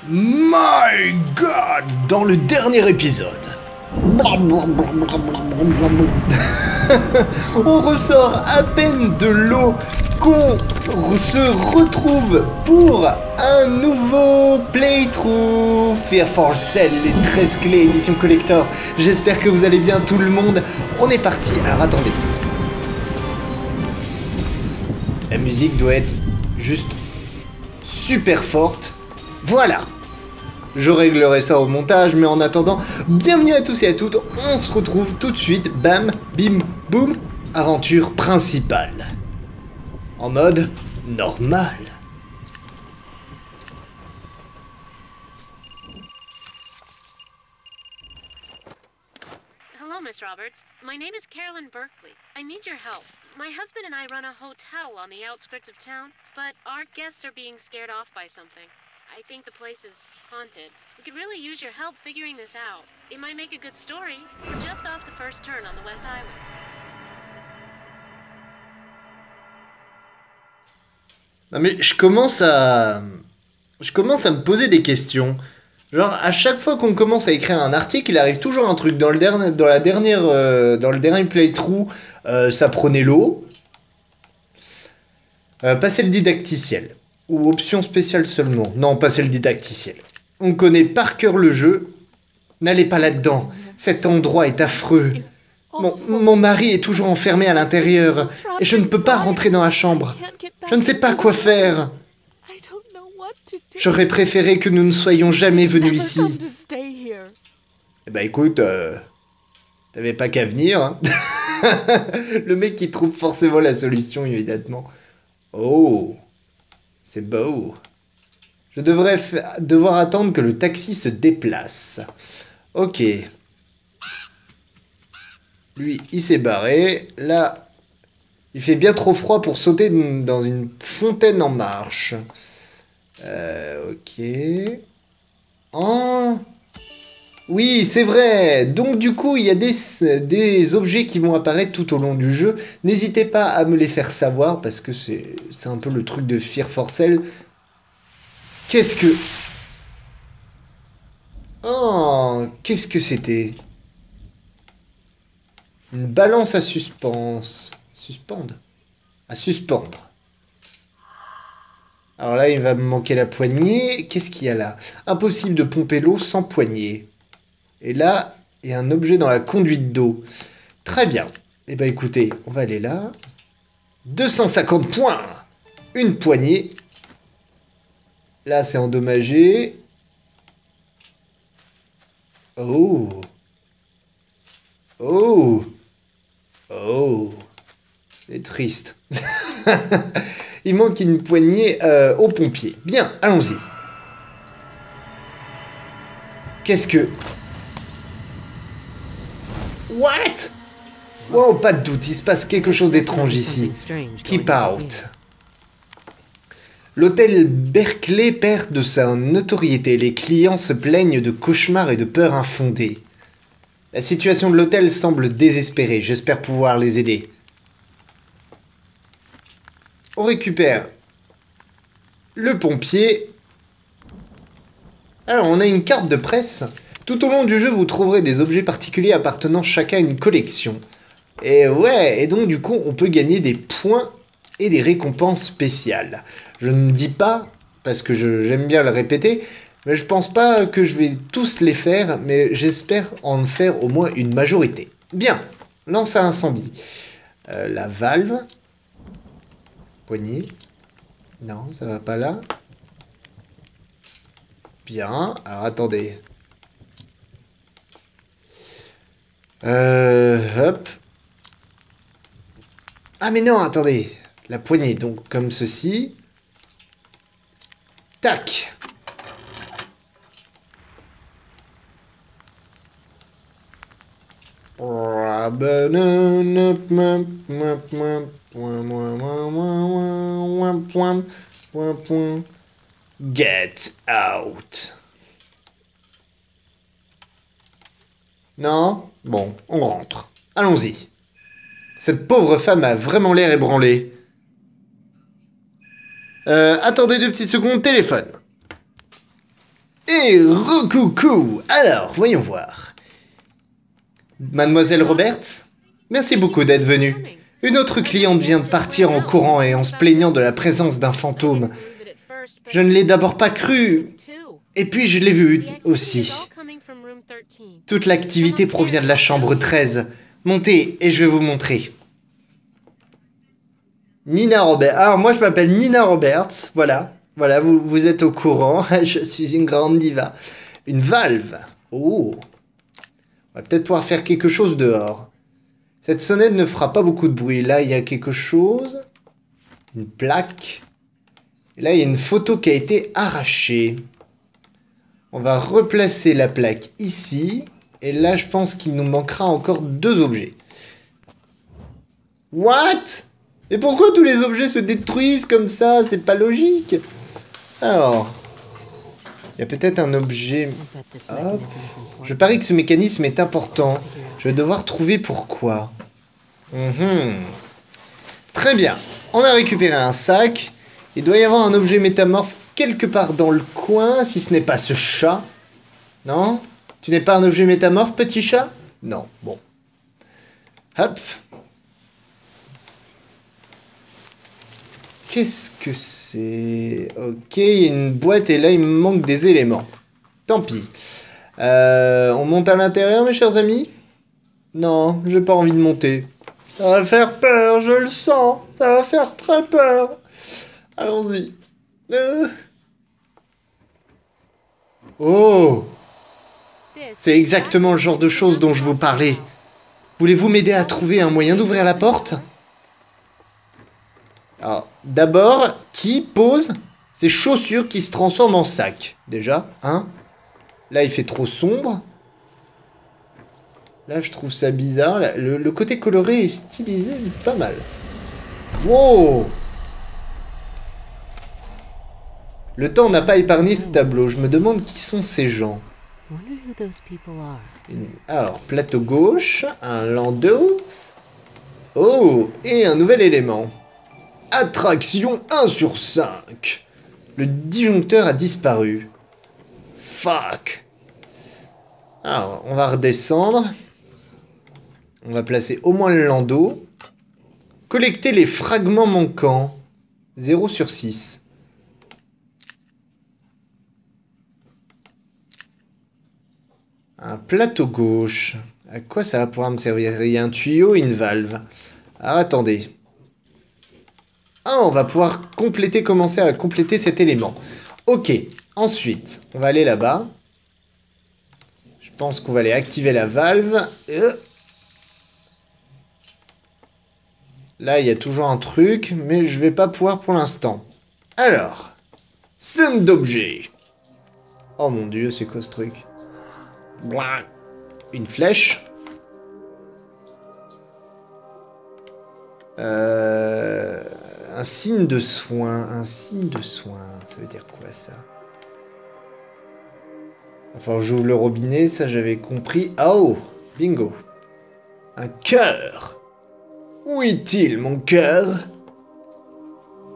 My God! Dans le dernier épisode, on ressort à peine de l'eau qu'on se retrouve pour un nouveau playthrough Fear for Cell, les 13 clés édition collector. J'espère que vous allez bien tout le monde. On est parti. Alors attendez. La musique doit être juste super forte. Voilà. Je réglerai ça au montage, mais en attendant, bienvenue à tous et à toutes. On se retrouve tout de suite. Bam, bim, boum. Aventure principale. En mode normal. Hello, Miss Roberts. My name is Carolyn Berkeley. I need your help. My husband and I run a hotel on the outskirts of town, but our guests are being scared off by something. I think the place is haunted. We could really use your help figuring this out. It might make a good story. We're just off the first turn on the West Highway. Non mais je commence à me poser des questions. Genre à chaque fois qu'on commence à écrire un article, il arrive toujours un truc dans le dernier playthrough, ça prenait l'eau. Passer le didacticiel. Ou option spéciale seulement. Non, passer le didacticiel. On connaît par cœur le jeu. N'allez pas là-dedans. Cet endroit est affreux. Mon mari est toujours enfermé à l'intérieur. Et je ne peux pas rentrer dans la chambre. Je ne sais pas quoi faire. J'aurais préféré que nous ne soyons jamais venus ici. Eh ben écoute, t'avais pas qu'à venir. Hein. Le mec qui trouve forcément la solution immédiatement. Oh, c'est beau. Je devrais devoir attendre que le taxi se déplace. Ok. Lui, il s'est barré. Là, il fait bien trop froid pour sauter dans une fontaine en marche. Ok. Oh. Oui, c'est vrai. Donc du coup, il y a des objets qui vont apparaître tout au long du jeu. N'hésitez pas à me les faire savoir parce que c'est un peu le truc de Fear for Cell. Qu'est-ce que... Oh, qu'est-ce que c'était? Une balance à suspense. Suspendre? À suspendre. Alors là, il va me manquer la poignée. Qu'est-ce qu'il y a là? Impossible de pomper l'eau sans poignée. Et là, il y a un objet dans la conduite d'eau. Très bien. Eh bien, écoutez, on va aller là. 250 points. Une poignée. Là, c'est endommagé. Oh. Oh. Oh. C'est triste. Il manque une poignée aux pompiers. Bien, allons-y. Qu'est-ce que... What? Wow, pas de doute, il se passe quelque chose d'étrange ici. Keep out. L'hôtel Berkeley perd de sa notoriété. Les clients se plaignent de cauchemars et de peurs infondées. La situation de l'hôtel semble désespérée. J'espère pouvoir les aider. On récupère le pompier. Alors, on a une carte de presse. Tout au long du jeu, vous trouverez des objets particuliers appartenant chacun à une collection. Et ouais, et donc du coup, on peut gagner des points et des récompenses spéciales. Je ne dis pas, parce que j'aime bien le répéter, mais je pense pas que je vais tous les faire, mais j'espère en faire au moins une majorité. Bien, lance à incendie. La valve. Poignée. Non, ça va pas là. Bien, alors attendez. Hop. Ah mais non, attendez. La poignée, donc comme ceci. Tac. Get out. Non? Bon, on rentre. Allons-y. Cette pauvre femme a vraiment l'air ébranlée. Attendez 2 petites secondes, téléphone. Et recoucou. Alors, voyons voir. Mademoiselle Roberts, merci beaucoup d'être venue. Une autre cliente vient de partir en courant et en se plaignant de la présence d'un fantôme. Je ne l'ai d'abord pas cru, et puis je l'ai vu aussi. Toute l'activité provient de la chambre 13. Montez et je vais vous montrer. Nina Roberts. Alors moi je m'appelle Nina Roberts, voilà. Voilà, vous êtes au courant, je suis une grande diva. Une valve. Oh. On va peut-être pouvoir faire quelque chose dehors. Cette sonnette ne fera pas beaucoup de bruit. Là, il y a quelque chose. Une plaque. Et là, il y a une photo qui a été arrachée. On va replacer la plaque ici. Et là, je pense qu'il nous manquera encore 2 objets. What? Et pourquoi tous les objets se détruisent comme ça? C'est pas logique. Alors... il y a peut-être un objet... Hop. Je parie que ce mécanisme est important. Je vais devoir trouver pourquoi. Très bien. On a récupéré un sac. Il doit y avoir un objet métamorphe quelque part dans le coin, si ce n'est pas ce chat. Non? Tu n'es pas un objet métamorphe, petit chat? Non. Bon. Hop. Qu'est-ce que c'est? Ok, il y a une boîte et là, il me manque des éléments. Tant pis. On monte à l'intérieur, mes chers amis? Non, j'ai pas envie de monter. Ça va faire peur, je le sens. Ça va faire très peur. Allons-y. Oh! C'est exactement le genre de choses dont je vous parlais. Voulez-vous m'aider à trouver un moyen d'ouvrir la porte? Alors, d'abord, qui pose ses chaussures qui se transforment en sac? Déjà, hein? Là, il fait trop sombre. Là, je trouve ça bizarre. Là, le côté coloré et stylisé, pas mal. Wow! Le temps n'a pas épargné ce tableau. Je me demande qui sont ces gens. Alors, plateau gauche, un landau. Oh, et un nouvel élément. Attraction 1 sur 5. Le disjoncteur a disparu. Fuck. Alors, on va redescendre. On va placer au moins le landau. Collecter les fragments manquants. 0 sur 6. Un plateau gauche. À quoi ça va pouvoir me servir? Il y a un tuyau et une valve. Alors, attendez. Ah, on va pouvoir commencer à compléter cet élément. Ok, ensuite, on va aller là-bas. Je pense qu'on va aller activer la valve. Là, il y a toujours un truc, mais je vais pas pouvoir pour l'instant. Alors, scène d'objet. Oh mon dieu, c'est quoi ce truc? Une flèche. Un signe de soin. Un signe de soin. Ça veut dire quoi, ça? Enfin, j'ouvre le robinet, ça j'avais compris. Oh, bingo. Un cœur. Où est-il, mon cœur?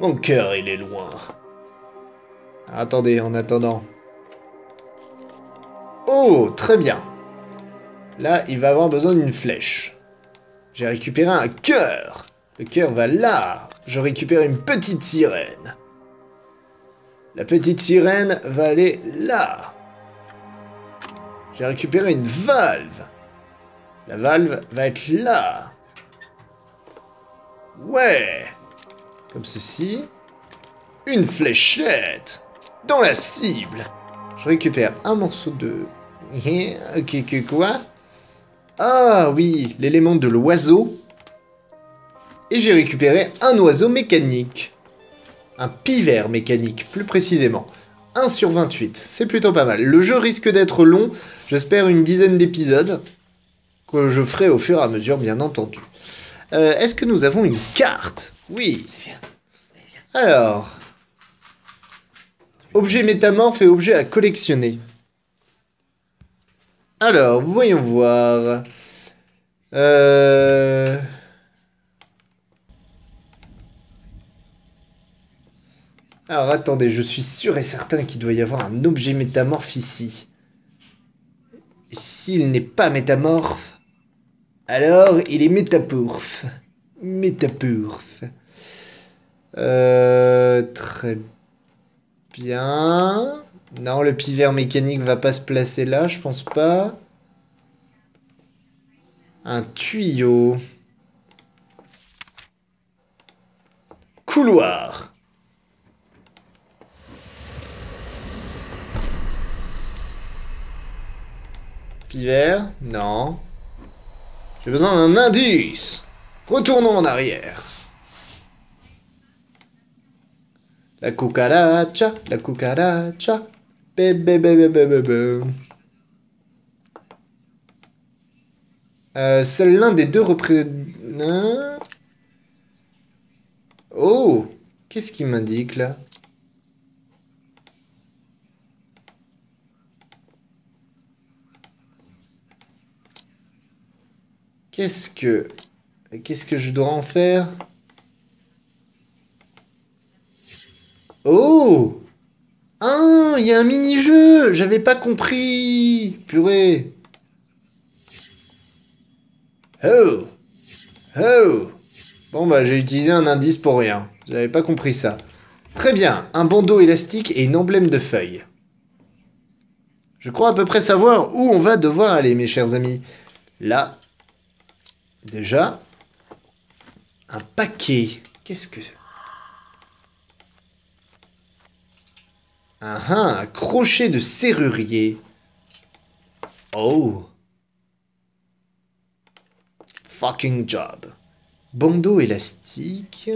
Mon cœur, il est loin. Attendez, en attendant. Oh, très bien. Là, il va avoir besoin d'une flèche. J'ai récupéré un cœur. Le cœur va là. Je récupère une petite sirène. La petite sirène va aller là. J'ai récupéré une valve. La valve va être là. Ouais. Comme ceci. Une fléchette. Dans la cible. Je récupère un morceau de... Ok, quoi? Ah oui, l'élément de l'oiseau. Et j'ai récupéré un oiseau mécanique. Un pivert mécanique, plus précisément. 1 sur 28, c'est plutôt pas mal. Le jeu risque d'être long, j'espère une dizaine d'épisodes, que je ferai au fur et à mesure, bien entendu. Est-ce que nous avons une carte? Oui. Alors... objet métamorphe et objet à collectionner. Alors, voyons voir. Alors attendez, je suis sûr et certain qu'il doit y avoir un objet métamorphe ici. Et s'il n'est pas métamorphe, alors il est métapourphe. Métapourphe. Très bien. Non, le pivert mécanique va pas se placer là, je pense pas. Un tuyau. Couloir. Pivert? Non. J'ai besoin d'un indice. Retournons en arrière. La cucaracha, la cucaracha. Bébé, bébé, bébé, bébé. Seul l'un des deux représente... Oh! Qu'est-ce qu'il m'indique là? Qu'est-ce que je dois en faire? Oh! Ah, il y a un mini-jeu! J'avais pas compris! Purée! Oh! Oh! Bon bah j'ai utilisé un indice pour rien. J'avais pas compris ça. Très bien, un bandeau élastique et une emblème de feuille. Je crois à peu près savoir où on va devoir aller, mes chers amis. Là, déjà, un paquet. Qu'est-ce que c'est? Un crochet de serrurier. Oh. Fucking job. Bandeau élastique.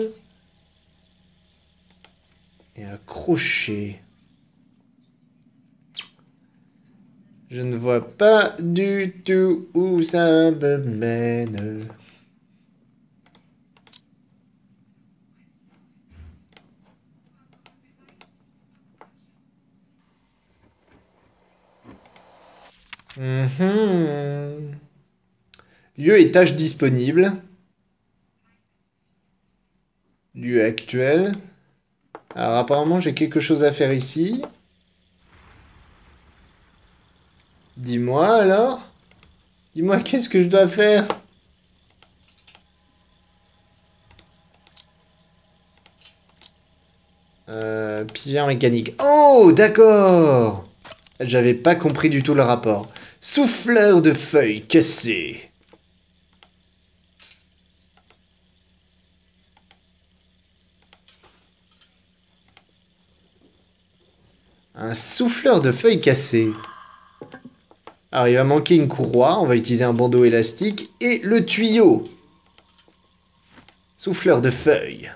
Et un crochet. Je ne vois pas du tout où ça me mène. Lieu et tâches disponibles. Lieu actuel. Alors apparemment j'ai quelque chose à faire ici. Dis-moi alors. Dis-moi qu'est-ce que je dois faire. Pivert mécanique. Oh, d'accord. J'avais pas compris du tout le rapport. Souffleur de feuilles cassées. Un souffleur de feuilles cassées. Alors, il va manquer une courroie. On va utiliser un bandeau élastique. Et le tuyau. Souffleur de feuilles.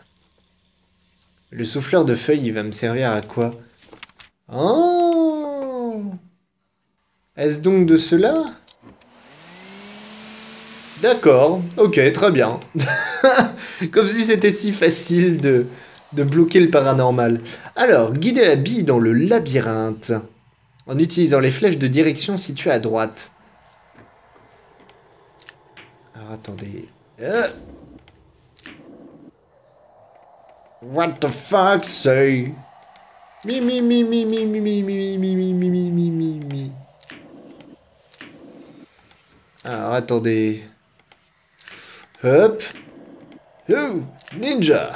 Le souffleur de feuilles, il va me servir à quoi? Oh! Est-ce donc de cela? D'accord. Ok, très bien. Comme si c'était si facile de bloquer le paranormal. Alors, guider la bille dans le labyrinthe. En utilisant les flèches de direction situées à droite. Alors, attendez. What the fuck, say? Mi mi mi mi mi mi mi mi mi mi mi mi mi mi mi. Alors, attendez. Hop. Oh, ninja.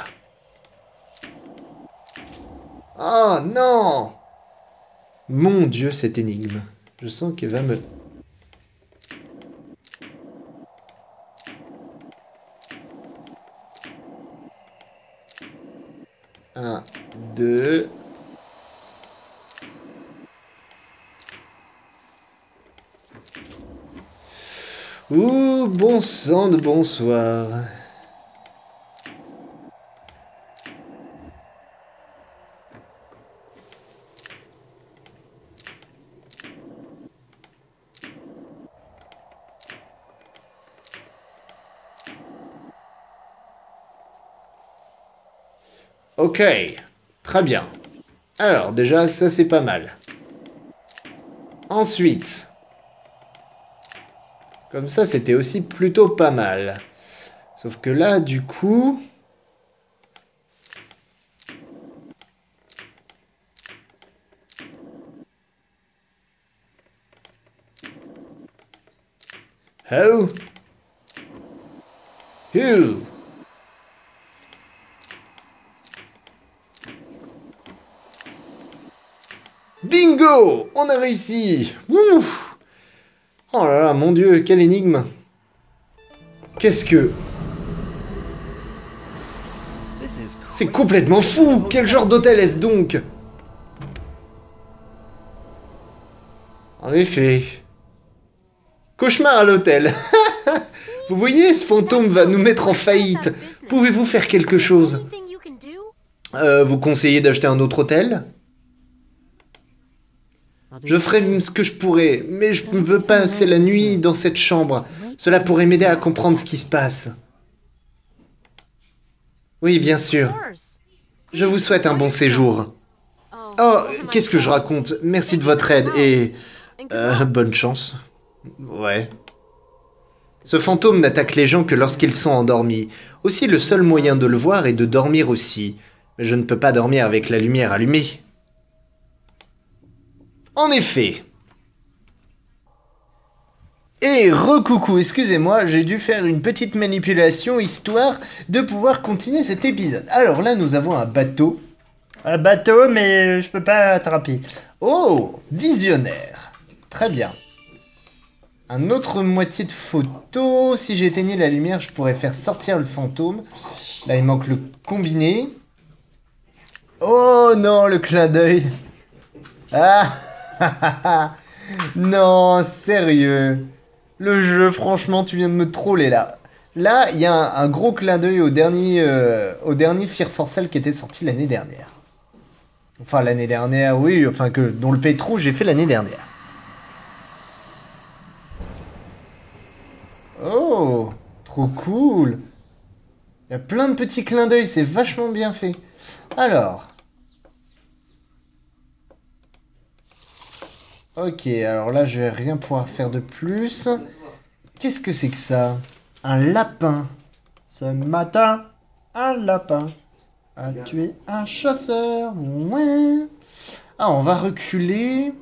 Oh non! Mon Dieu, cette énigme. Je sens qu'elle va me... Un, deux... Ouh, bon sang de bonsoir. Ok, très bien. Alors, déjà, ça c'est pas mal. Ensuite, comme ça, c'était aussi plutôt pas mal. Sauf que là, du coup... Oh. Ouh. Bingo! On a réussi! Ouh. Oh là là, mon Dieu, quelle énigme! Qu'est-ce que... C'est complètement fou! Quel genre d'hôtel est-ce donc? En effet... Cauchemar à l'hôtel! Vous voyez, ce fantôme va nous mettre en faillite. Pouvez-vous faire quelque chose? Vous conseillez d'acheter un autre hôtel? Je ferai ce que je pourrai, mais je ne veux pas passer la nuit dans cette chambre. Cela pourrait m'aider à comprendre ce qui se passe. Oui, bien sûr. Je vous souhaite un bon séjour. Oh, qu'est-ce que je raconte? Merci de votre aide et... bonne chance. Ouais. Ce fantôme n'attaque les gens que lorsqu'ils sont endormis. Aussi, le seul moyen de le voir est de dormir aussi. Mais je ne peux pas dormir avec la lumière allumée. En effet. Et recoucou, excusez-moi, j'ai dû faire une petite manipulation histoire de pouvoir continuer cet épisode. Alors là, nous avons un bateau. Un bateau, mais je peux pas attraper. Oh, visionnaire. Très bien. Un autre moitié de photo. Si j'éteignais la lumière, je pourrais faire sortir le fantôme. Là, il manque le combiné. Oh non, le clin d'œil. Ah, non, sérieux. Le jeu, franchement, tu viens de me troller là. Là, il y a un gros clin d'œil au dernier Fear for Sale qui était sorti l'année dernière. Enfin, l'année dernière, oui, enfin, dont le playthrough j'ai fait l'année dernière. Oh, trop cool. Il y a plein de petits clins d'œil, c'est vachement bien fait. Alors. Ok, alors là, je vais rien pouvoir faire de plus. Qu'est-ce que c'est que ça? Un lapin. Ce matin, un lapin a tué un chasseur. Ouais. Ah, on va reculer.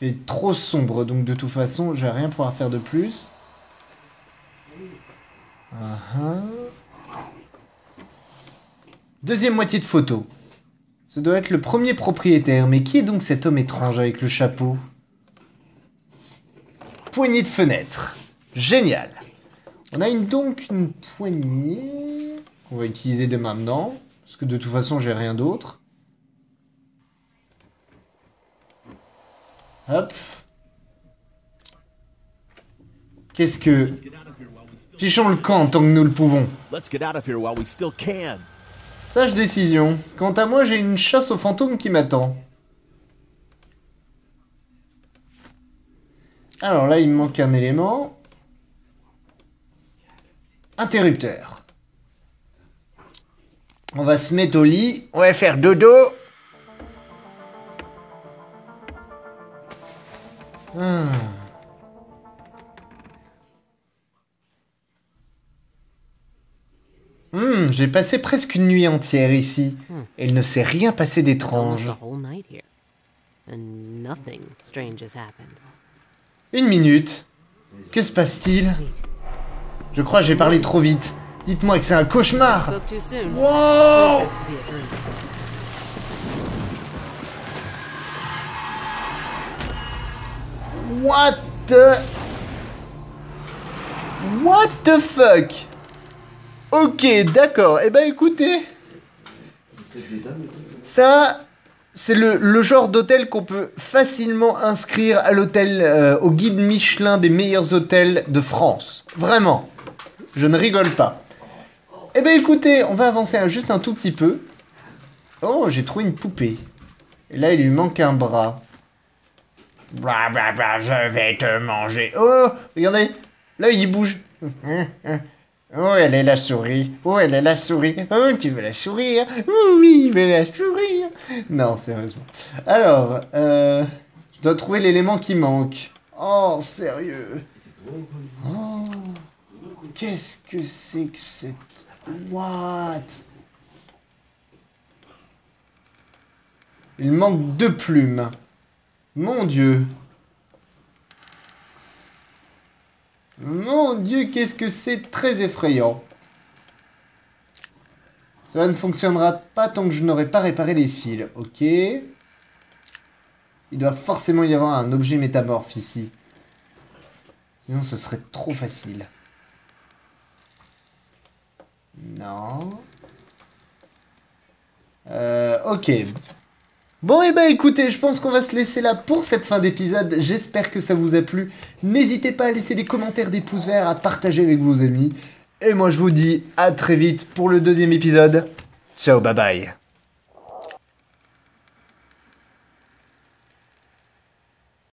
Il fait trop sombre, donc de toute façon, je vais rien pouvoir faire de plus. Deuxième moitié de photo. Ce doit être le premier propriétaire, mais qui est donc cet homme étrange avec le chapeau? Poignée de fenêtre. Génial. On a donc une poignée qu'on va utiliser dès maintenant, parce que de toute façon, j'ai rien d'autre. Hop. Qu'est-ce que... Fichons le camp tant que nous le pouvons. Sage décision. Quant à moi, j'ai une chasse aux fantômes qui m'attend. Alors là, il me manque un élément. Interrupteur. On va se mettre au lit. On va faire dodo. J'ai passé presque une nuit entière ici. Et il ne s'est rien passé d'étrange. Une minute. Que se passe-t-il? Je crois que j'ai parlé trop vite. Dites-moi que c'est un cauchemar. Wow! What the fuck? Ok, d'accord. Eh ben écoutez, ça, c'est le genre d'hôtel qu'on peut facilement inscrire à l'hôtel, au guide Michelin des meilleurs hôtels de France. Vraiment, je ne rigole pas. Eh ben écoutez, on va avancer juste un tout petit peu. Oh, j'ai trouvé une poupée. Et là, il lui manque un bras. Blah, blah, blah, je vais te manger. Oh, regardez, là, il bouge. Oh, elle est la souris. Oh, elle est la souris. Oh, tu veux la sourire? Oui, je veux la sourire. Non, sérieusement. Alors, je dois trouver l'élément qui manque. Oh, sérieux. Oh, qu'est-ce que c'est que cette... What? Il manque 2 plumes. Mon Dieu. Mon Dieu, qu'est-ce que c'est très effrayant. Cela ne fonctionnera pas tant que je n'aurai pas réparé les fils. Ok. Il doit forcément y avoir un objet métamorphe ici. Sinon, ce serait trop facile. Non. Ok. Bon, et ben écoutez, je pense qu'on va se laisser là pour cette fin d'épisode. J'espère que ça vous a plu. N'hésitez pas à laisser des commentaires, des pouces verts, à partager avec vos amis. Et moi, je vous dis à très vite pour le deuxième épisode. Ciao, bye bye.